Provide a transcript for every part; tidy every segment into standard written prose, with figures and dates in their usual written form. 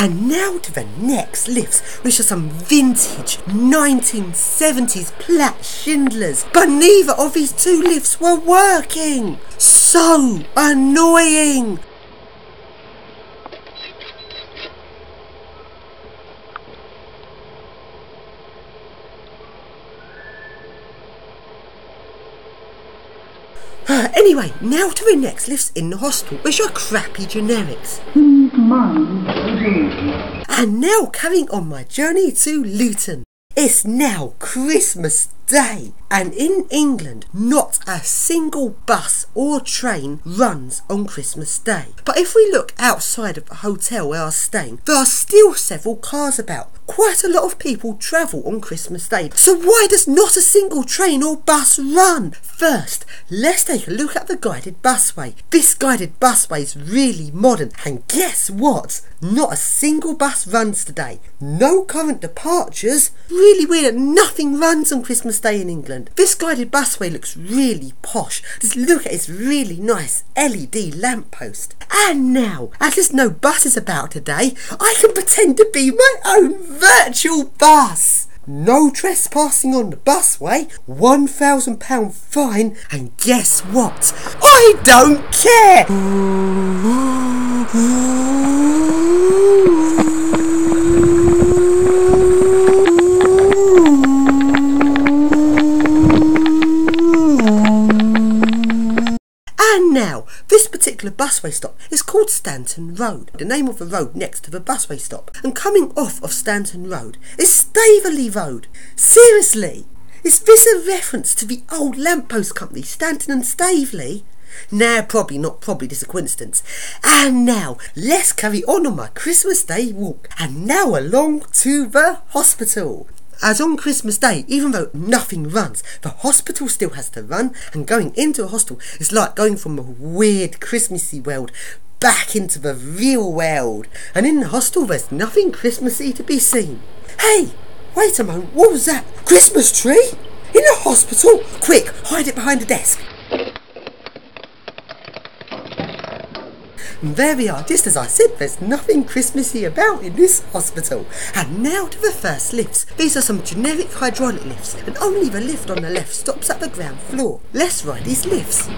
And now to the next lifts, which are some vintage 1970s plaid Schindlers. But neither of these two lifts were working. So annoying. Anyway, now to the next lifts in the hostel, which are crappy generics. And now carrying on my journey to Luton. It's now Christmas Day, and in England not a single bus or train runs on Christmas Day. But if we look outside of the hotel where I was staying, there are still several cars about. Quite a lot of people travel on Christmas Day. So why does not a single train or bus run? First, let's take a look at the guided busway. This guided busway is really modern, and guess what? Not a single bus runs today. No current departures. Really weird that nothing runs on Christmas Day in England. This guided busway looks really posh. Just look at its really nice LED lamppost. And now, as there's no buses about today, I can pretend to be my own virtual bus. No trespassing on the busway, £1,000 fine, and guess what? I don't care! And now, this particular busway stop is called Stanton Road, the name of the road next to the busway stop. And coming off of Stanton Road is Staveley Road. Seriously? Is this a reference to the old lamppost company, Stanton and Staveley? Nah, probably not. Probably just a coincidence. And now, let's carry on my Christmas Day walk. And now along to the hospital. As on Christmas Day, even though nothing runs, the hospital still has to run, and going into a hostel is like going from a weird Christmassy world back into the real world. And in the hostel there's nothing Christmassy to be seen. Hey, wait a moment, what was that? Christmas tree? In a hospital? Quick, hide it behind the desk. And there we are, just as I said, there's nothing Christmassy about in this hospital. And now to the first lifts. These are some generic hydraulic lifts, and only the lift on the left stops at the ground floor. Let's ride these lifts.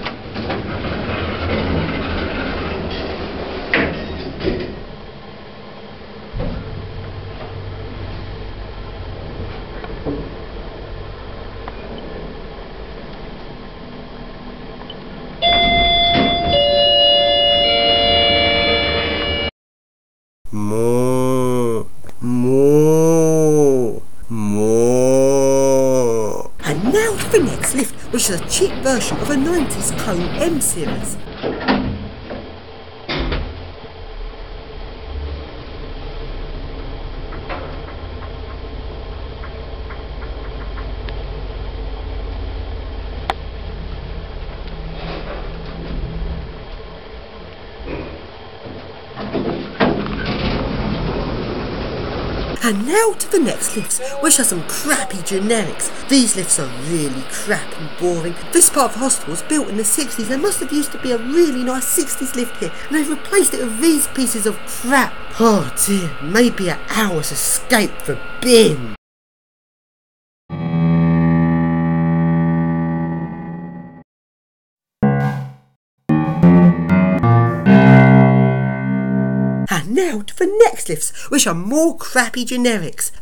And now to the next lift, which is a cheap version of a 90s Cone M series. And now to the next lifts, which are some crappy generics. These lifts are really crap and boring. This part of the hospital was built in the 60s. There must have used to be a really nice 60s lift here, and they've replaced it with these pieces of crap. Oh dear, maybe an hour's escape the bin. And now to the next lifts, which are more crappy generics.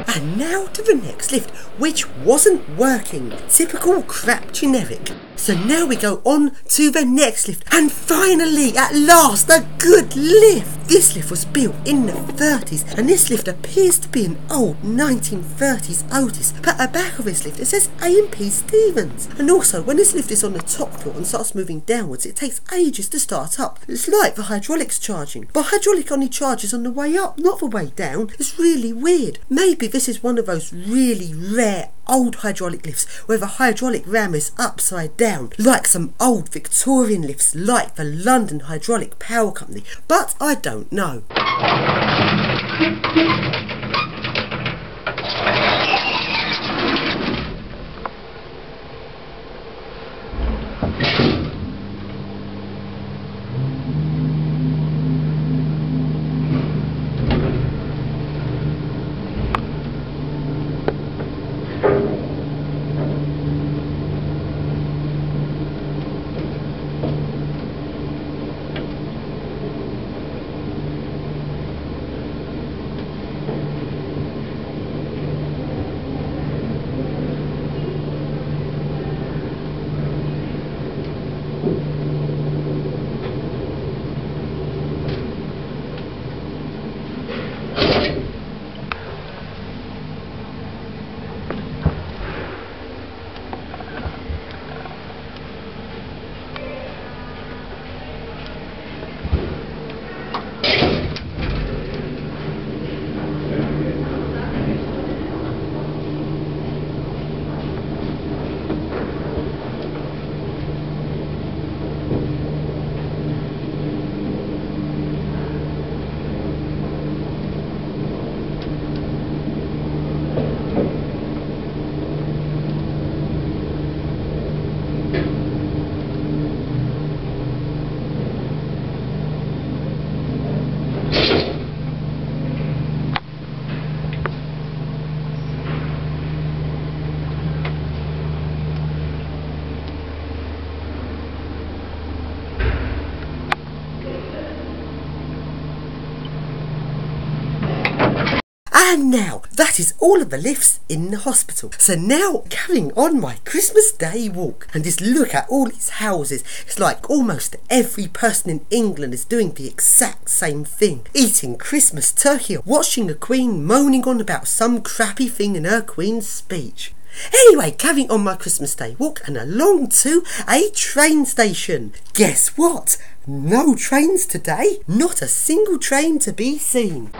And now to the next lift, which wasn't working. Typical crap generic. So now we go on to the next lift, and finally, at last, a good lift. This lift was built in the 30s, and this lift appears to be an old 1930s Otis, but at the back of this lift it says A&P Stevens. And also, when this lift is on the top floor and starts moving downwards, it takes ages to start up. It's like the hydraulics charging, but hydraulic only charges on the way up, not the way down. It's really weird. Maybe this is one of those really rare old hydraulic lifts where the hydraulic ram is upside down, like some old Victorian lifts like the London Hydraulic Power Company, but I don't know. And now, that is all of the lifts in the hospital. So now, carrying on my Christmas Day walk, and just look at all these houses. It's like almost every person in England is doing the exact same thing. Eating Christmas turkey, or watching a queen moaning on about some crappy thing in her queen's speech. Anyway, carrying on my Christmas Day walk and along to a train station. Guess what? No trains today. Not a single train to be seen.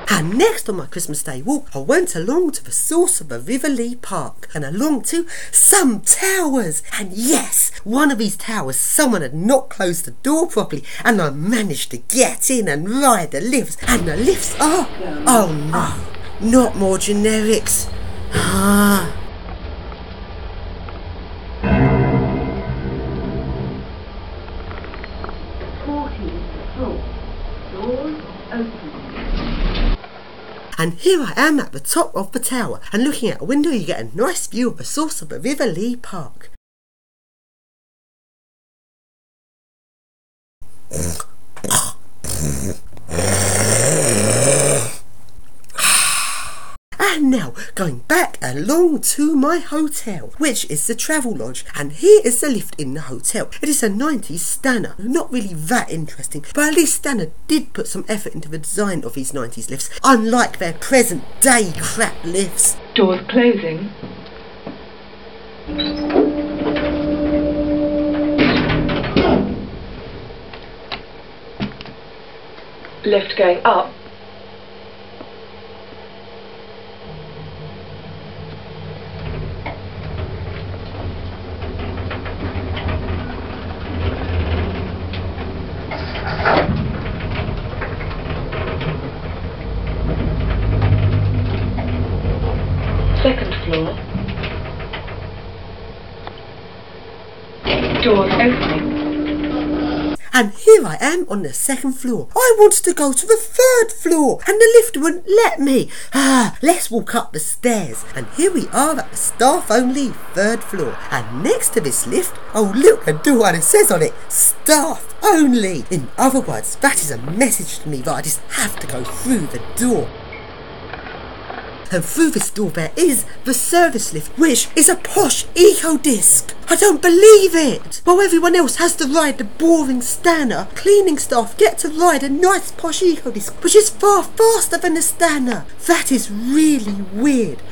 And next on my Christmas Day walk, I went along to the source of the River Lee Park and along to some towers. And yes, one of these towers, someone had not closed the door properly, and I managed to get in and ride the lifts. And the lifts are, oh no, not more generics. 14th floor. Doors open. And here I am at the top of the tower, and looking out a window you get a nice view of the source of the River Lee Park. And now, going back along to my hotel, which is the Travel Lodge, and here is the lift in the hotel. It is a 90s Stanner, not really that interesting, but at least Stanner did put some effort into the design of these 90s lifts, unlike their present day crap lifts. Doors closing. Lift going up. Second floor. Doors opening. And here I am on the second floor. I wanted to go to the third floor, and the lift wouldn't let me. Let's walk up the stairs. And here we are at the staff-only third floor. And next to this lift, oh look, a door, and it says on it, staff only. In other words, that is a message to me that I just have to go through the door. And through this door there is the service lift, which is a posh eco-disc. I don't believe it! While everyone else has to ride the boring Stanner, cleaning staff get to ride a nice posh eco-disc, which is far faster than the Stanner. That is really weird.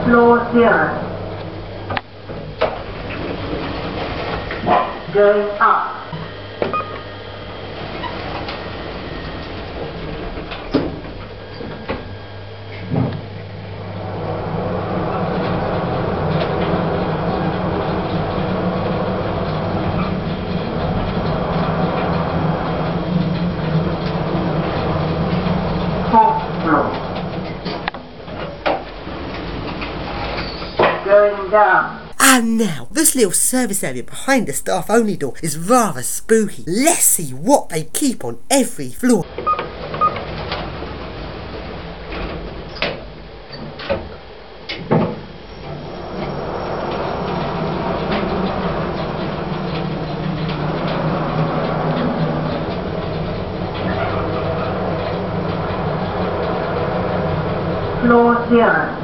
Floor 0. Going up. Fourth floor. Going down. And now, this little service area behind the staff only door is rather spooky. Let's see what they keep on every floor. Floor 0.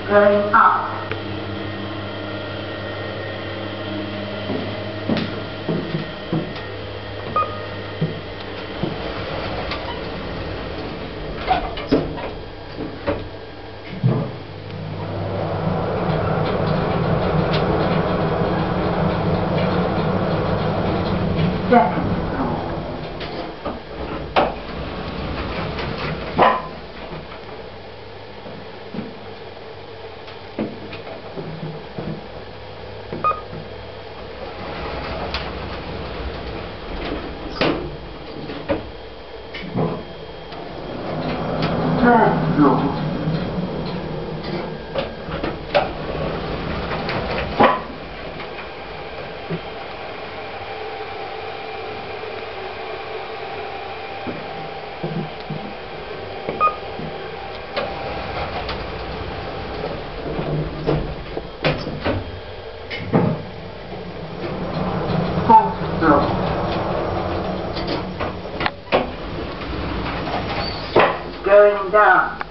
Going up. Second floor. Third floor. Fourth floor. Going down.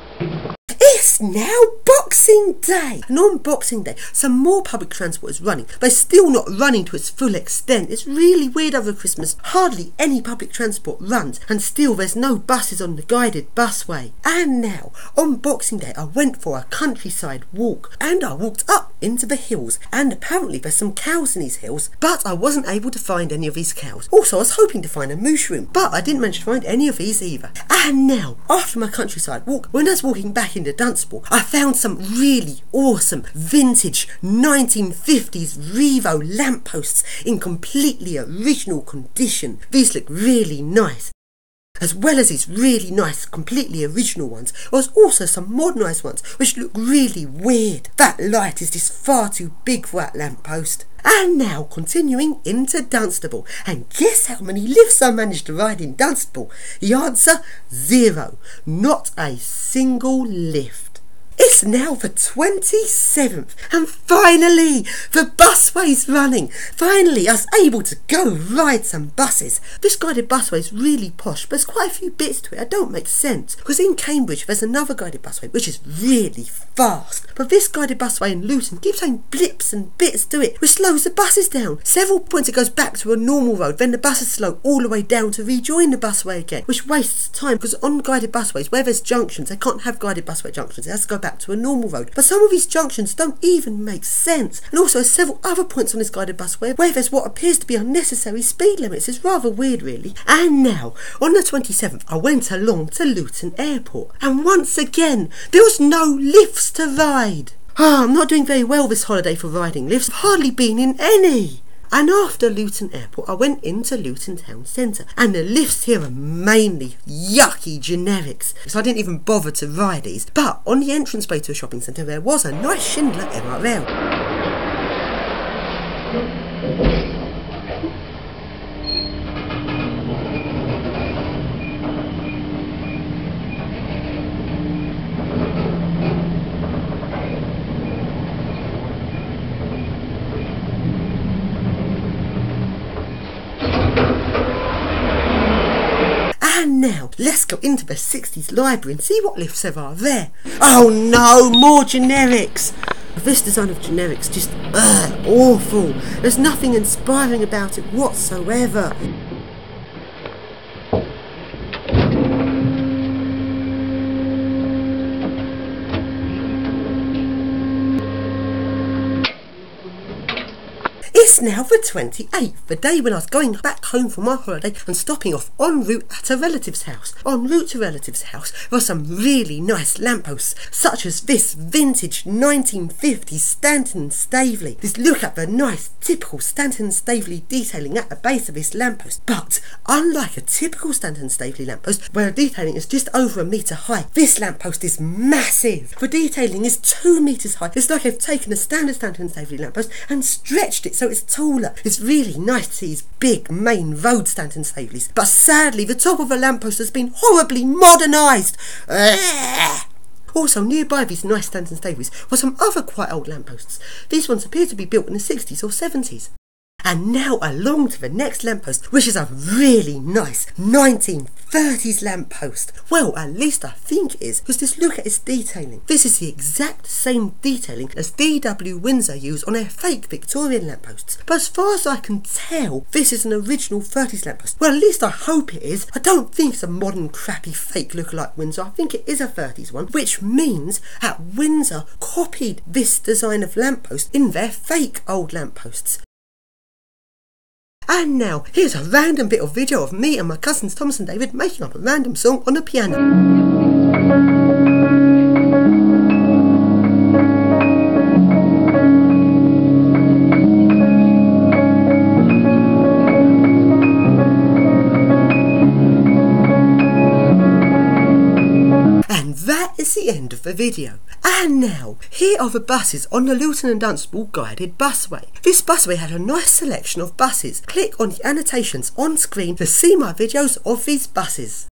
It's now Boxing Day! And on Boxing Day, some more public transport is running, but it's still not running to its full extent. It's really weird over Christmas. Hardly any public transport runs, and still there's no buses on the guided busway. And now, on Boxing Day, I went for a countryside walk, and I walked up into the hills, and apparently there's some cows in these hills, but I wasn't able to find any of these cows. Also, I was hoping to find a mushroom, but I didn't manage to find any of these either. And now, after my countryside walk, when I was walking back into Dunstable, I found some really awesome vintage 1950s Revo lampposts in completely original condition. These look really nice. As well as these really nice, completely original ones, there was also some modernised ones which look really weird. That light is just far too big for that lamppost. And now continuing into Dunstable, and guess how many lifts I managed to ride in Dunstable? The answer, 0. Not a single lift. It's now the 27th, and finally, the busway's running. Finally, I was able to go ride some buses. This guided busway is really posh, but there's quite a few bits to it that don't make sense. Because in Cambridge, there's another guided busway which is really fast. But this guided busway in Luton keeps having blips and bits to it, which slows the buses down. Several points it goes back to a normal road, then the buses slow all the way down to rejoin the busway again, which wastes time, because on guided busways, where there's junctions, they can't have guided busway junctions. It has to go back to a normal road. But some of these junctions don't even make sense. And also there's several other points on this guided busway where there's what appears to be unnecessary speed limits. It's rather weird really. And now, on the 27th, I went along to Luton Airport, and once again, there was no lifts to ride. I'm not doing very well this holiday for riding lifts. I've hardly been in any. And after Luton Airport, I went into Luton Town Centre, and the lifts here are mainly yucky generics, so I didn't even bother to ride these. But on the entranceway to a shopping centre, there was a nice Schindler MRL. And now, let's go into the 60s library and see what lifts there are there. Oh no, more generics! This design of generics just, awful. There's nothing inspiring about it whatsoever. It's now the 28th, the day when I was going back home from my holiday and stopping off en route at a relative's house. En route to a relative's house were some really nice lampposts, such as this vintage 1950s Stanton Staveley. Just look at the nice typical Stanton Staveley detailing at the base of this lamppost. But unlike a typical Stanton Staveley lamppost, where the detailing is just over a metre high, this lamppost is massive. The detailing is 2 metres high. It's like they've taken a standard Stanton Staveley lamppost and stretched it so it's taller. It's really nice to see these big main road Stanton Staveleys, but sadly the top of the lamppost has been horribly modernised. Also, nearby these nice Stanton Staveleys were some other quite old lampposts. These ones appear to be built in the 60s or 70s. And now along to the next lamppost, which is a really nice 1930s lamppost. Well, at least I think it is, because just look at its detailing. This is the exact same detailing as VW Windsor use on their fake Victorian lampposts. But as far as I can tell, this is an original 30s lamppost. Well, at least I hope it is. I don't think it's a modern crappy fake lookalike Windsor. I think it is a 30s one, which means that Windsor copied this design of lamppost in their fake old lampposts. And now, here's a random bit of video of me and my cousins Thomas and David making up a random song on the piano. And that is the end of the video. And now, here are the buses on the Luton and Dunstable guided busway. This busway had a nice selection of buses. Click on the annotations on screen to see my videos of these buses.